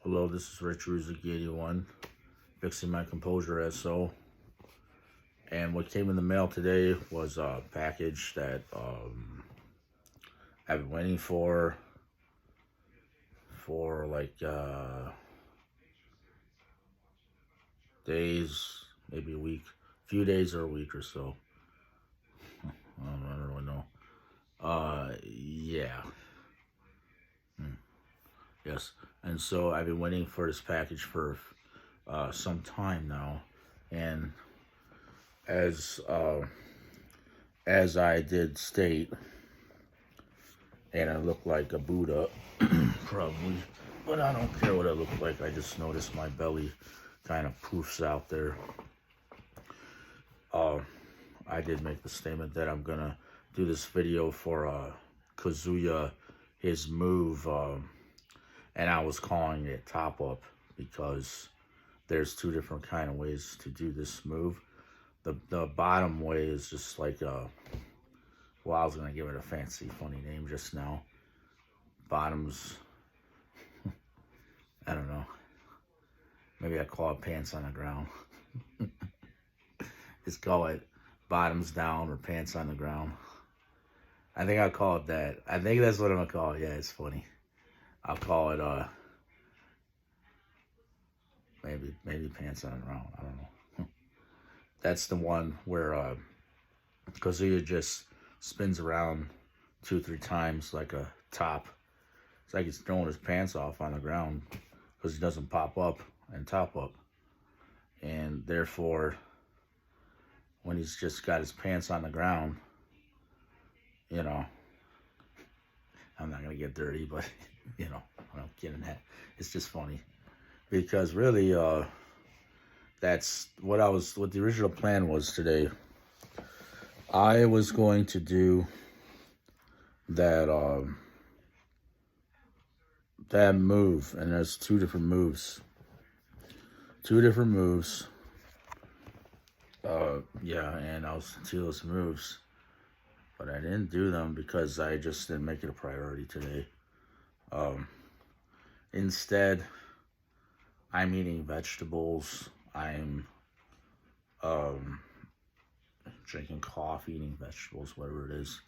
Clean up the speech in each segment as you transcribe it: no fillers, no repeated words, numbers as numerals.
Hello, this is Rich Ruzik81, fixing my composure SO. And what came in the mail today was a package that I've been waiting for like days, maybe a week, a few days or a week or so. I don't really know. Yeah. Yes. And so I've been waiting for this package for some time now. And as I did state, and I look like a Buddha, probably, but I don't care what I look like. I just noticed my belly kind of poofs out there. I did make the statement that I'm gonna do this video for Kazuya, his move, and I was calling it top up because there's two different kind of ways to do this move. The bottom way is just like well, I was gonna give it a fancy, funny name just now. Bottoms, I don't know. Maybe I call it pants on the ground. Just call it bottoms down or pants on the ground. I think I'll call it that. I think that's what I'm gonna call it. Yeah, it's funny. I'll call it maybe pants on the ground. I don't know. That's the one where Kazuya just spins around 2-3 times like a top. It's like he's throwing his pants off on the ground because he doesn't pop up and top up. And therefore, when he's just got his pants on the ground, you know, I'm not going to get dirty, but, you know, I'm kidding that. It's just funny. Because really, that's what the original plan was today. I was going to do that that move, and there's two different moves. Yeah, and I was do those moves, but I didn't do them because I just didn't make it a priority today. Instead, I'm eating vegetables. I'm drinking coffee, eating vegetables, whatever it is.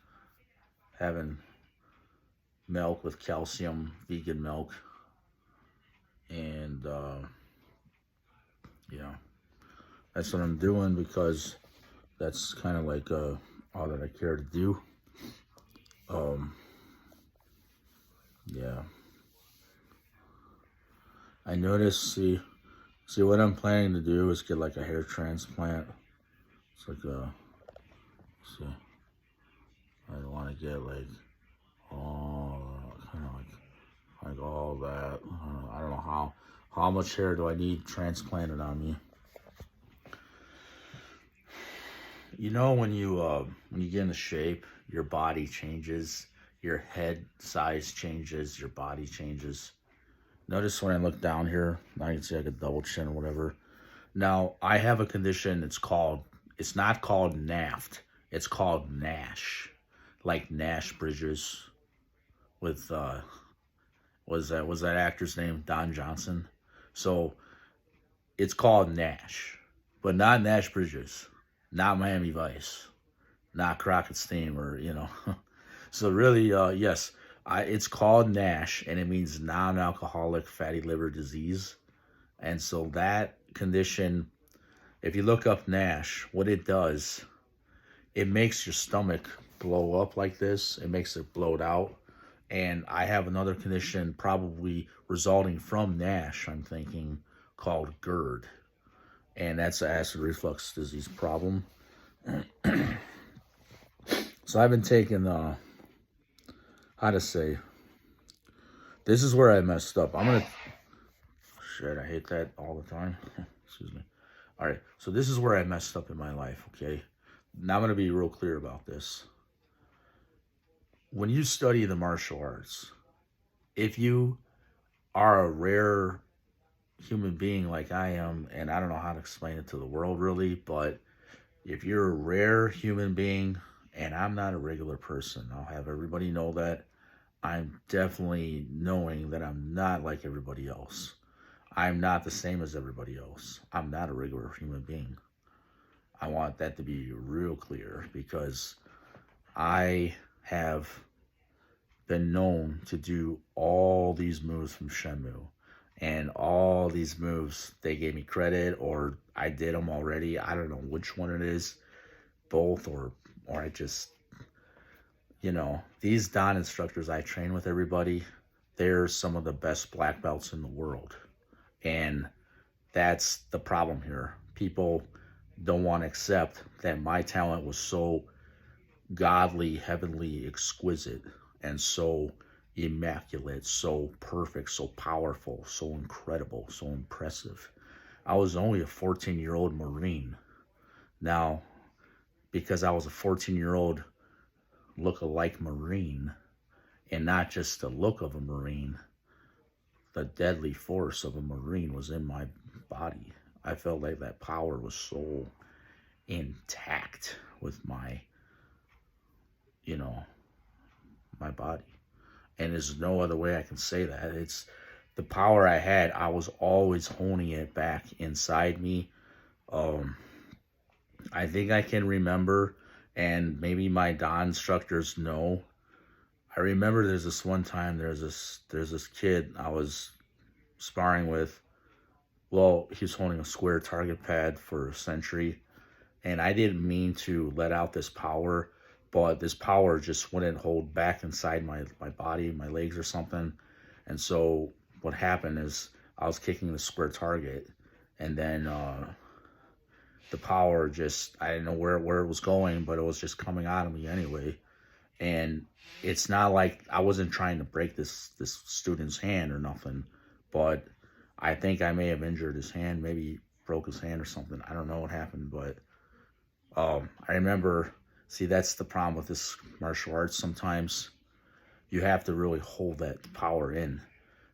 Having milk with calcium, vegan milk, and yeah, that's what I'm doing because that's kind of like all that I care to do. Yeah, I noticed. See, what I'm planning to do is get like a hair transplant. It's like see, I want to get like all kind of like all that. I don't know how much hair do I need transplanted on me. You know, when you get into shape, your body changes, your head size changes, your body changes. Notice when I look down here, I can see like a double chin or whatever. Now, I have a condition, it's not called NAFT, it's called NASH. Like Nash Bridges with, was that actor's name, Don Johnson? So, it's called NASH, but not Nash Bridges, not Miami Vice, not Crockett's Theme, or, you know. So really, yes, it's called NASH, and it means non-alcoholic fatty liver disease. And so that condition, if you look up NASH, what it does, it makes your stomach blow up like this. It makes it bloat out. And I have another condition probably resulting from NASH, I'm thinking, called GERD. And that's an acid reflux disease problem. So I've been taking, how to say, this is where I messed up. Shit, I hate that all the time. Excuse me. All right, so this is where I messed up in my life, okay? Now I'm going to be real clear about this. When you study the martial arts, if you are a rare human being like I am, and I don't know how to explain it to the world really, but if you're a rare human being, and I'm not a regular person, I'll have everybody know that, I'm definitely knowing that I'm not like everybody else. I'm not the same as everybody else. I'm not a regular human being. I want that to be real clear because I have been known to do all these moves from Shenmue. And all these moves, they gave me credit or I did them already. I don't know which one it is, both or I just, these Dan instructors I train with everybody, they're some of the best black belts in the world. And that's the problem here. People don't want to accept that my talent was so godly, heavenly, exquisite, and so immaculate, so perfect, so powerful, so incredible, so impressive. I was only a 14-year-old Marine. Now, because I was a 14-year-old look-alike Marine, and not just the look of a Marine, the deadly force of a Marine was in my body. I felt like that power was so intact with my, my body. And there's no other way I can say that. It's the power I had. I was always honing it back inside me. I think I can remember, and maybe my Dan instructors know. I remember there's this one time there's this kid I was sparring with. Well, he was holding a square target pad for a century, and I didn't mean to let out this power, but this power just wouldn't hold back inside my body, my legs or something. And so what happened is I was kicking the square target, and then the power just, I didn't know where it was going, but it was just coming out of me anyway. And it's not like I wasn't trying to break this student's hand or nothing, but I think I may have injured his hand, maybe broke his hand or something. I don't know what happened, but I remember, see, that's the problem with this martial arts. Sometimes you have to really hold that power in,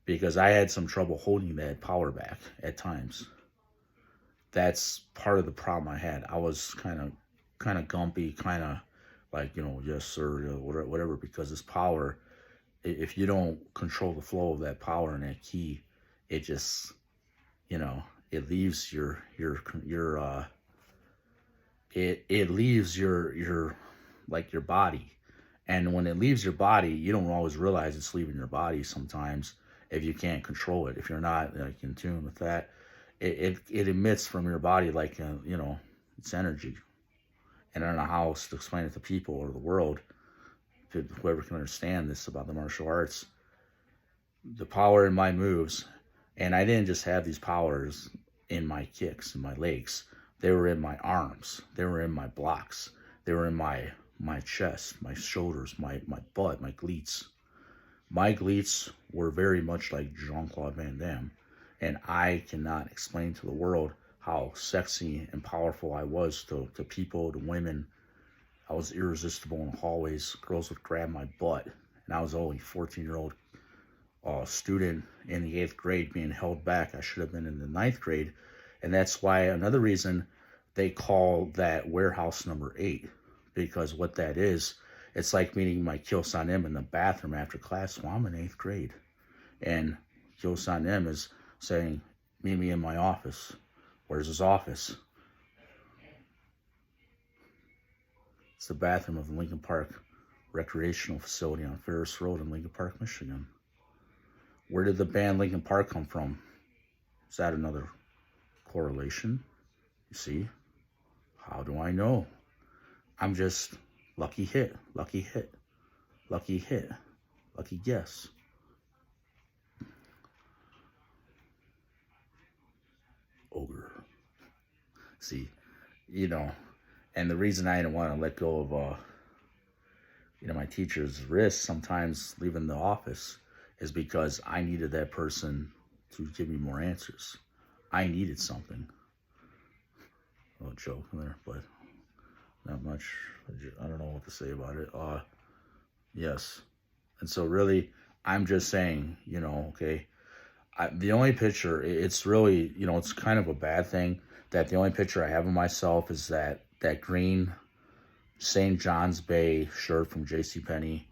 because I had some trouble holding that power back at times. That's part of the problem I had. I was kind of gumpy, kind of like, yes sir, whatever, because this power, if you don't control the flow of that power and that key, it just, it leaves it leaves your like your body. And when it leaves your body, you don't always realize it's leaving your body sometimes if you can't control it. If you're not like in tune with that, it emits from your body like, it's energy. And I don't know how else to explain it to people or the world, whoever can understand this about the martial arts. The power in my moves, and I didn't just have these powers in my kicks and my legs. They were in my arms. They were in my blocks. They were in my chest, my shoulders, my butt, my cleats. My cleats were very much like Jean-Claude Van Damme. And I cannot explain to the world how sexy and powerful I was to people, to women. I was irresistible in the hallways. Girls would grab my butt. And I was only a 14-year-old student in the 8th grade being held back. I should have been in the 9th grade. And that's why, another reason they call that warehouse number 8. Because what that is, it's like meeting my Kyo-san-im in the bathroom after class. Well, I'm in 8th grade. And Kyo-san-im is saying, meet me in my office. Where's his office? It's the bathroom of the Lincoln Park Recreational Facility on Ferris Road in Lincoln Park, Michigan. Where did the band Lincoln Park come from? Is that another correlation? You see? How do I know? I'm just lucky hit, lucky hit, lucky hit, lucky guess. Ogre. See, and the reason I didn't want to let go of, my teacher's wrist sometimes leaving the office is because I needed that person to give me more answers. I needed something. A little joke there, but not much. I don't know what to say about it. Yes. And so really, I'm just saying, okay, the only picture, it's really, it's kind of a bad thing that the only picture I have of myself is that green St. John's Bay shirt from JCPenney.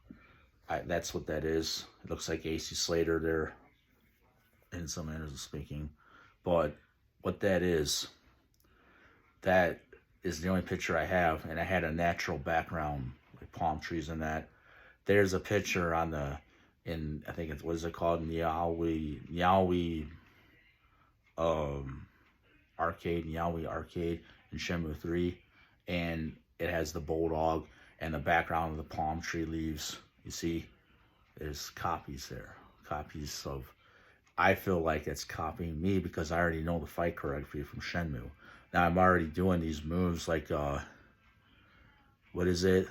That's what that is. It looks like AC Slater there. And and some manners of speaking. But what that is the only picture I have, and I had a natural background, like palm trees and that. There's a picture on I think it's, what is it called? Niaowi Arcade in Shenmue 3. And it has the bulldog and the background of the palm tree leaves. You see, there's copies there. Copies of, I feel like it's copying me because I already know the fight choreography from Shenmue. Now I'm already doing these moves like, what is it?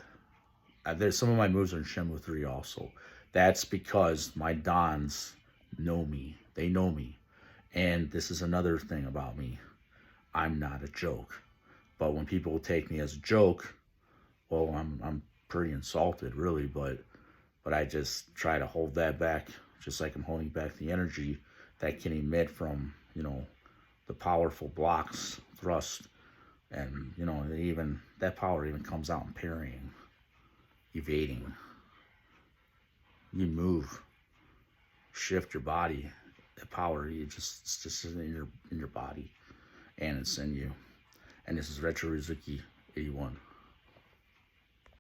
There's some of my moves are in Shenmue 3 also. That's because my Dons know me. They know me. And this is another thing about me. I'm not a joke. But when people take me as a joke, well, I'm pretty insulted, really. But I just try to hold that back, just like I'm holding back the energy that can emit from, the powerful blocks, thrust, and, that power even comes out in parrying, evading. You move, shift your body. That power, it's just in your body, and it's in you. And this is Retro Rizuki 81.